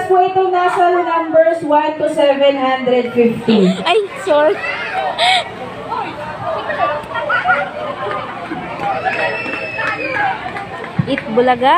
Atras po itong nasa numbers 1 to 750. Ay, sorry. Itbulaga.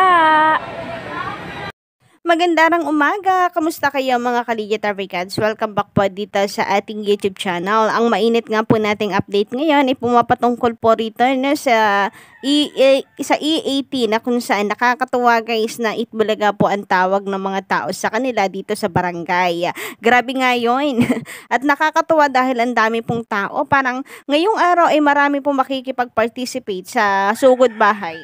Magandang umaga! Kamusta kayo mga Kaligit Africans? Welcome back po dito sa ating YouTube channel. Ang mainit nga po nating update ngayon ay pumapatungkol po rito na sa EAT na kung saan nakakatuwa guys na Itbulaga po ang tawag ng mga tao sa kanila dito sa barangay. Grabe nga yun. At nakakatuwa dahil ang dami pong tao. Parang ngayong araw ay marami pong makikipag-participate sa sugod bahay.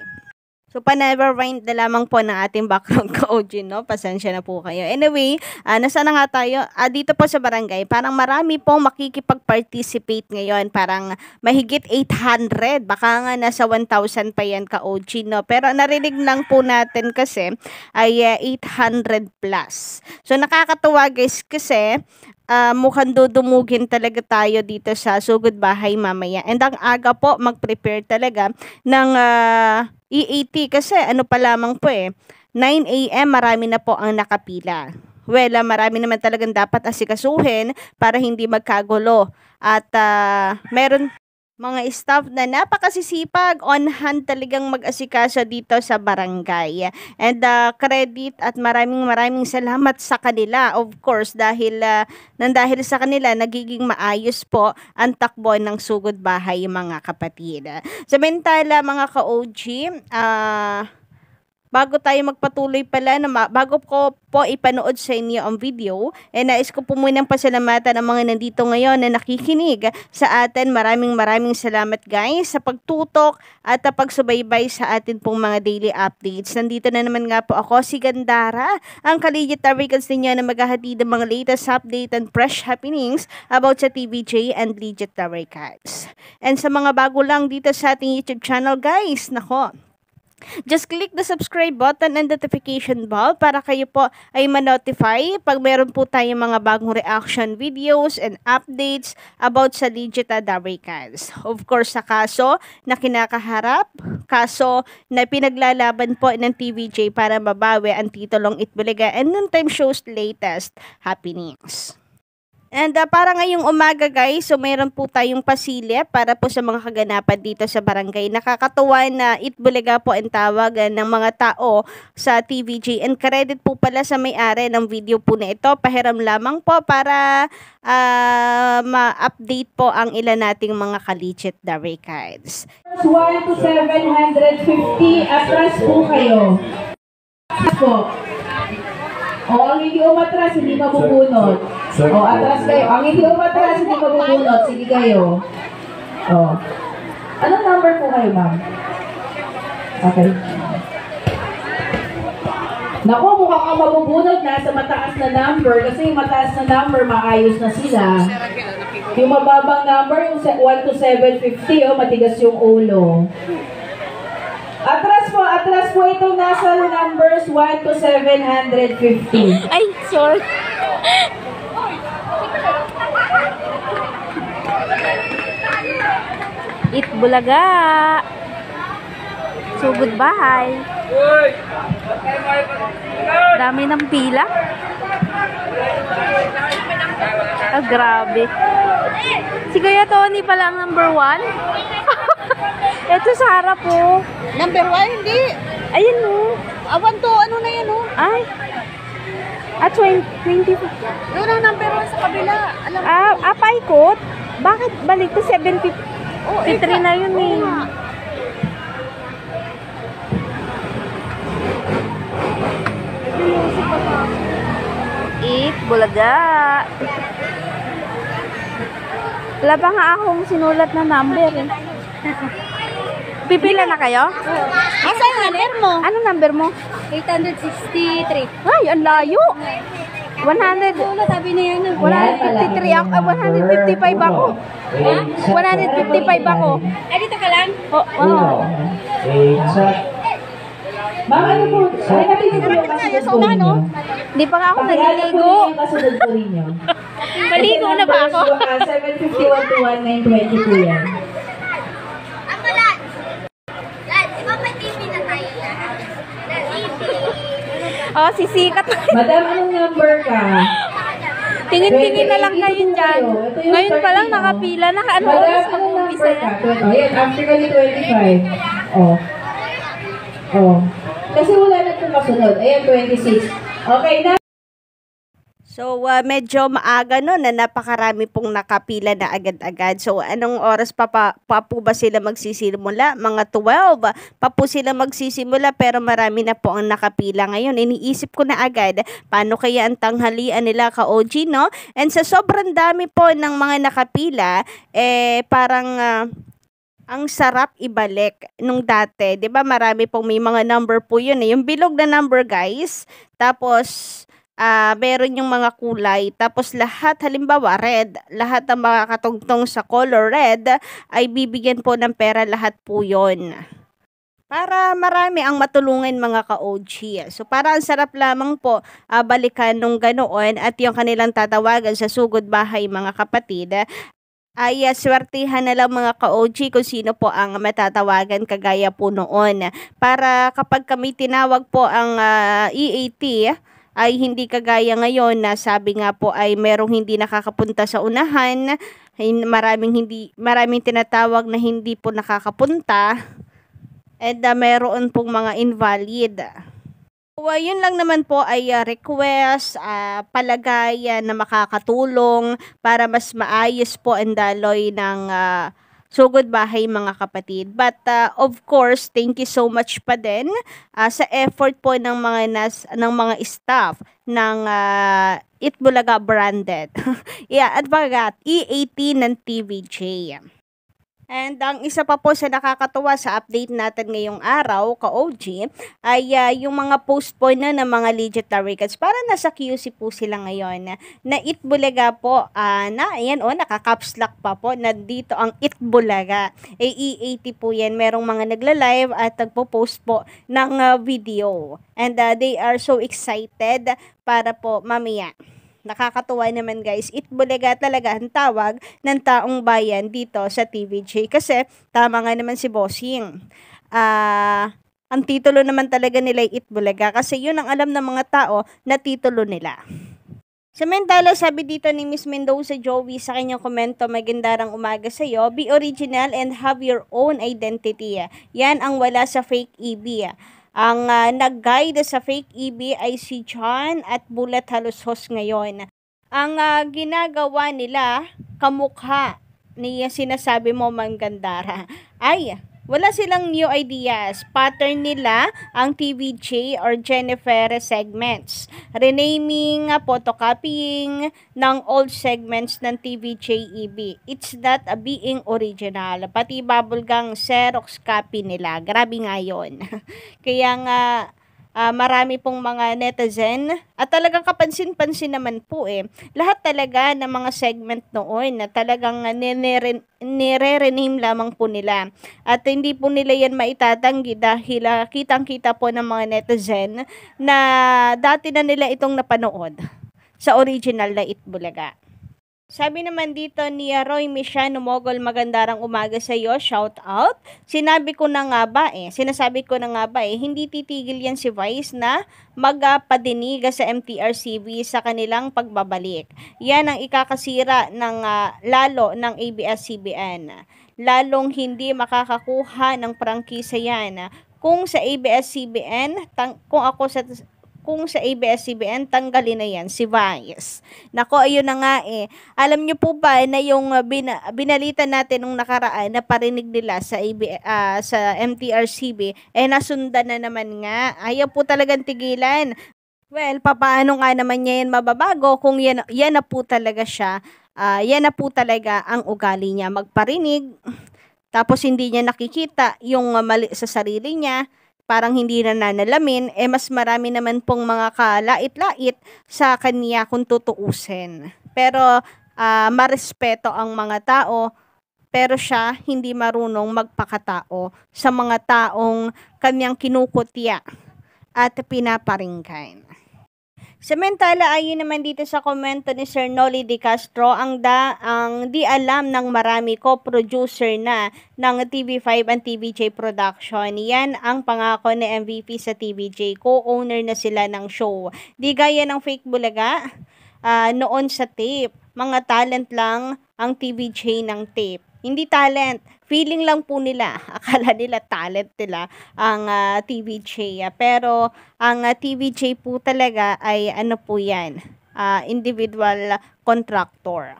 So, pa-nevermind na lamang po ng ating background ka-OG, no? Pasensya na po kayo. Anyway, nasa na nga tayo? Dito po sa barangay, parang marami pong makikipag-participate ngayon. Parang mahigit 800. Baka nga nasa 1,000 pa yan ka-OG, no? Pero narinig lang po natin kasi ay 800 plus. So, nakakatuwa guys kasi mukhang dudumugin talaga tayo dito sa sugod bahay mamaya. And ang aga po mag-prepare talaga ng EAT kasi ano pa lamang po 9 AM marami na po ang nakapila. Well, marami naman talagang dapat asikasuhin para hindi magkagulo. At meron mga staff na napakasisipag, on hand talagang mag-asikaso dito sa barangay. And credit at maraming salamat sa kanila. Of course, dahil sa kanila, nagiging maayos po ang takbo ng sugod bahay mga kapatid. Samantala mga ka-OG, bago tayo magpatuloy pala, bago ko po ipanood sa inyo ang video, nais ko po munang pasalamatan ang mga nandito ngayon na nakikinig sa atin. Maraming salamat guys sa pagtutok at pagsubaybay sa atin pong mga daily updates. Nandito na naman nga po ako, si Gandara, ang Kaligit Africans ninyo na maghahatid ng mga latest update and fresh happenings about sa TVJ and Legit Africans. And sa mga bago lang dito sa ating YouTube channel guys, nako, just click the subscribe button and notification bell para kayo po ay ma-notify pag meron po tayong mga bagong reaction videos and updates about sa Legit Africans. Of course, sa kaso na kinakaharap, kaso na pinaglalaban po ng TVJ para mabawi ang titulong Itbulaga and Noontime Show's latest happenings. And para ngayong umaga guys, so mayroon po tayong pasilip para po sa mga kaganapan dito sa barangay. Nakakatuwa na Itbulaga po ang tawag ng mga tao sa TVJ. And credit po pala sa may-ari ng video po na ito. Pahiram lamang po para ma-update po ang ilan nating mga Kaligit Africans. 1 to 750, atras po kayo. Po. Ang hindi umatras, hindi mabubunot. Atras kayo. Ang hindi umatras, hindi mabubunot. Sige kayo. Anong number po kayo, ma'am? Okay. Naku, mukha kang mabubunot. Nasa mataas na number. Kasi yung mataas na number, maayos na sila. Yung mababang number, yung 1 to 750, matigas yung ulo. Atras po itong nasa numbers 1 to 750. Ay, sorry. Itbulaga. Sugod bahay. Dami ng pila. Grabe. Si Kuya Tony pala ang number 1. Ito sa harap po. Number 1, hindi. Ayun o. Awan to, ano na yan o? Ay. 20. Doon ang number 1 sa kabila. Alam mo. Paikot? Bakit balik to 753 na yun eh? Itbulaga. Wala pa nga akong sinulat na number eh. Pipila na kayo? Asa yung number mo? Ano number mo? 863. Ay, ang layo. 100. Sabi na yan. 153 ako. 155 ako. 155 ako. Ay, dito ka lang? Oo. Ma'am, ano po? Ay, napili ko yung kasunod po ninyo. Hindi pa nga ako naliligo. Yung kasunod po ninyo. Maligo na ba ako? 751 to 1920 po yan. Ako lang. Lad, di ba may TV na tayo lahat? TV. Oh, sisikat. Madam, anong number ka? Tingin-tingin na lang kayo dyan. Ito yung Ngayon pa lang 30, nakapila. Ano Madam, oras ang anong umpisa number ka? yan? Yan, after ka ni 25. Oh. Oh. Kasi wala na itong kasunod. Ayan, 26. Okay na. So, medyo maaga no na napakarami pong nakapila na agad-agad. So, anong oras pa po ba sila magsisimula? Mga 12 pa po sila magsisimula pero marami na po ang nakapila ngayon. Iniisip ko na agad, paano kaya ang tanghalian nila ka-OG, no? And sa sobrang dami po ng mga nakapila, parang ang sarap ibalik nung dati. 'Di ba marami pong may mga number po yun eh. Yung bilog na number, guys. Tapos, meron yung mga kulay, tapos lahat, halimbawa red, lahat ng mga katungtong sa color red ay bibigyan po ng pera, lahat po yon para marami ang matulungan mga ka-OG. So para ang sarap lamang po balikan nung ganoon at yung kanilang tatawagan sa sugod bahay mga kapatid ay swertihan na lang mga ka-OG kung sino po ang matatawagan kagaya po noon. Para kapag kami tinawag po ang EAT, ay hindi kagaya ngayon na sabi nga po ay merong hindi nakakapunta sa unahan, maraming tinatawag na hindi po nakakapunta, and meron pong mga invalid. Yun lang naman po ay request, palagay na makakatulong para mas maayos po ang daloy ng sugod bahay mga kapatid. But of course, thank you so much pa din sa effort po ng mga staff ng Itbulaga branded. Yeah, at bagat E18 ng TVJ. And ang isa pa po sa nakakatuwa sa update natin ngayong araw, ka-OG, ay yung mga post po na ng mga legit tarikats. Para nasa QC po sila ngayon na Itbulaga po, ayan nakaka-caps lock pa po, na dito ang Itbulaga. E80 po yan, merong mga nagla-live at nagpo-post po ng video. And they are so excited para po mamaya. Nakakatuwa naman guys, Itbulaga talaga ang tawag ng taong bayan dito sa TVJ. Kasi tama nga naman si Bossing. Ang titulo naman talaga nila ay Itbulaga kasi yun ang alam ng mga tao na titulo nila. Samantala, sabi dito ni Miss Mendoza Joey sa kanyang komento, magandarang umaga sa iyo. Be original and have your own identity. Yan ang wala sa fake EB. Ang nag-guide sa fake EB ay si John at Bulat Halushos ngayon. Ang ginagawa nila, kamukha ni sinasabi mo Manggandara, ay wala silang new ideas. Pattern nila ang TVJ or Jennifer segments. Renaming, photocopying ng old segments ng TVJ EB. It's not being original. Pati bubblegang Xerox copy nila. Grabe nga yun. Kaya nga, marami pong mga netizen at talagang kapansin-pansin naman po lahat talaga ng mga segment noon na talagang nire-rename lamang po nila at hindi po nila yan maitatanggi dahil kitang-kita po ng mga netizen na dati na nila itong napanood sa original na Itbulaga. Sabi naman dito ni Roy Michano Mogol, magandarang umaga sa iyo, shout out. Sinasabi ko na nga ba hindi titigil yan si Vice na magpadinig sa MTRCB sa kanilang pagbabalik. Yan ang ikakasira ng lalo ng ABS-CBN. Lalong hindi makakakuha ng prangkisa yan. Kung sa ABS-CBN, kung sa ABS-CBN, tanggalin na yan si Vice. Nako, ayun na nga Alam niyo po ba na yung binalita natin nung nakaraan na parinig nila sa sa MTRCB, nasundan na naman nga. Ayaw po talagang tigilan. Well, papaano nga naman niya yan mababago kung yan na po talaga siya, yan na po talaga ang ugali niya, magparinig, tapos hindi niya nakikita yung mali sa sarili niya, parang hindi na nanalamin, mas marami naman pong mga kalait-lait sa kanya kung tutuusin. Pero marespeto ang mga tao, pero siya hindi marunong magpakatao sa mga taong kanyang kinukutya at pinaparinggan. Samantala, ayon naman dito sa komento ni Sir Noli De Castro, ang di alam ng marami co-producer na ng TV5 and TVJ Production. Yan ang pangako ni MVP sa TVJ. Co-owner na sila ng show. Di gaya ng fake bulaga noon sa tape. Mga talent lang ang TVJ ng tape. Hindi talent. Feeling lang po nila. Akala nila talent nila ang TVJ. Pero ang TVJ po talaga ay ano po yan, individual contractor.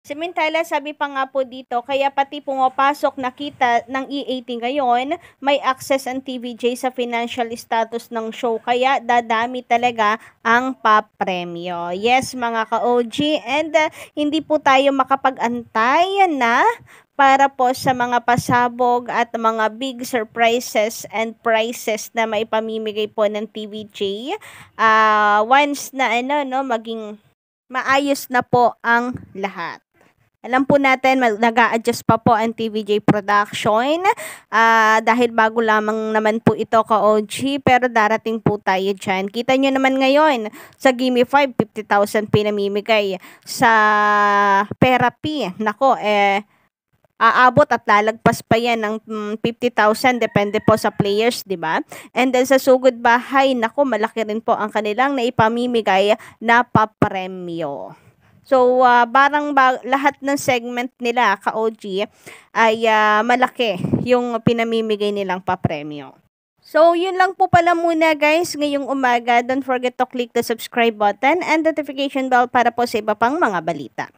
Samantala, sabi pa nga po dito, kaya pati pumapasok na kita ng E80 ngayon, may access ang TVJ sa financial status ng show, kaya dadami talaga ang papremyo. Yes, mga ka-OG, and hindi po tayo makapag-antay na para po sa mga pasabog at mga big surprises and prizes na may pamimigay po ng TVJ. Once na maging maayos na po ang lahat. Alam po natin, nag-a-adjust pa po ang TVJ Production dahil bago lamang naman po ito ka-OG, pero darating po tayo dyan. Kita nyo naman ngayon, sa Gimme 5, 50,000 pinamimigay. Sa Therapy, nako, aabot at lalagpas pa yan ng 50,000, depende po sa players, di ba? And then sa Sugod Bahay, nako, malaki rin po ang kanilang naipamimigay na papremyo. So, lahat ng segment nila, ka-OG, ay malaki yung pinamimigay nilang papremyo. So, yun lang po pala muna guys ngayong umaga. Don't forget to click the subscribe button and notification bell para po sa iba pang mga balita.